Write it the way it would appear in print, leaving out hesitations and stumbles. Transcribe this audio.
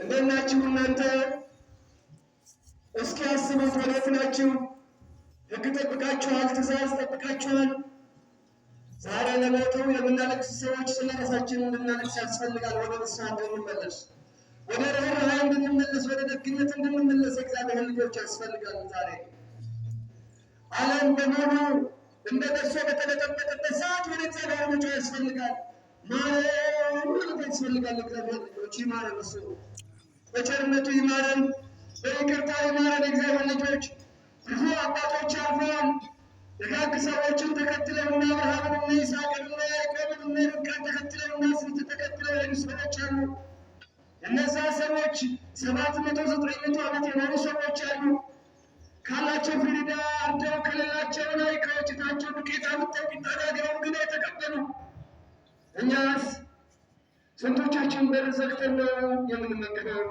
እንደናችሁ እናንተ እስኪ አስቡት፣ ወዴት ናችሁ? ሕግ ጠብቃችኋል፣ ትእዛዝ ጠብቃችኋል። ዛሬ ለሞተው የምናለቅስ ሰዎች ስለ ራሳችን እንድናለቅስ ያስፈልጋል። ወደ ንስሐ እንድንመለስ፣ ወደ ርኅራኄ እንድንመለስ፣ ወደ ደግነት እንድንመለስ እግዚአብሔር ልጆች ያስፈልጋል። ዛሬ ዓለም በሙሉ እንደ ደርሶ በተለጠበጠበት ሰዓት ወደ እግዚአብሔር መጮህ ያስፈልጋል። ማረን ማለት ያስፈልጋል። እግዚአብሔር ልጆች ይማረን፣ እሱ በቸርነቱ ይማረን፣ በይቅርታ ይማረን። እግዚአብሔር ልጆች ብዙ አባቶች አልፈዋል። ደጋግ ሰዎችን ተከትለው እና አብርሃምን እና ይስሐቅን እና ያዕቆብን እና ርብቃን ተከትለው እና ስንት ተከትለው የሄዱ ሰዎች አሉ። እነዛ ሰዎች 700-900 ዓመት የኖሩ ሰዎች አሉ። ካላቸው ፍሪዳ አርደው ከሌላቸው ላይ ከወጭታቸው ዱቄት አምጥተው ቂጣ ጋግረው ግን የተቀበሉ። እኛስ ስንቶቻችን በር ዘግተን ነው የምንመገበው?